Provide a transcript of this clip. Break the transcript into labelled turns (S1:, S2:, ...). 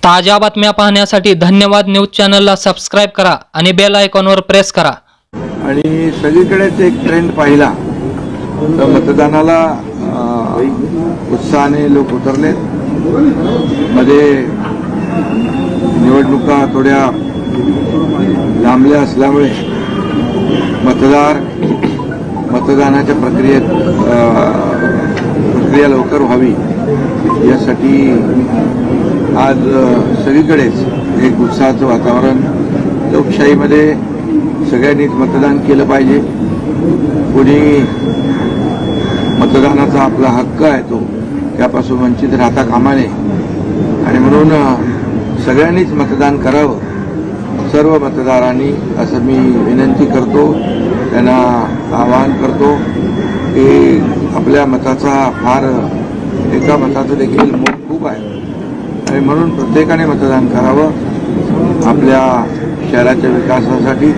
S1: ताज्या बातम्या पाहण्यासाठी धन्यवाद न्यूज चॅनलला सबस्क्राइब करा आणि बेल आयकॉनवर प्रेस करा।
S2: आणि सगळीकडेच एक ट्रेंड पाहिला तर मतदानाला उत्साहाने लोक उतरले। मध्ये निवडणुका थोड्या लांबल्या असल्यामुळे मतदानाच्या प्रक्रिया लवकर व्हावी यासाठी आज सगळीकडेच एक उत्साहाचं वातावरण। लोकशाहीमध्ये सगळ्यांनीच मतदान केलं पाहिजे। कोणी मतदानाचा आपला हक्क आहे तो त्यापासून वंचित राहता कामा नये आणि म्हणून सगळ्यांनीच मतदान करावं। सर्व मतदारांनी असं मी विनंती करतो, त्यांना आवाहन करतो की आपल्या मताचा एका मताचं देखील मोल खूप आहे आणि म्हणून प्रत्येकाने मतदान करावं आपल्या शहराच्या विकासासाठी।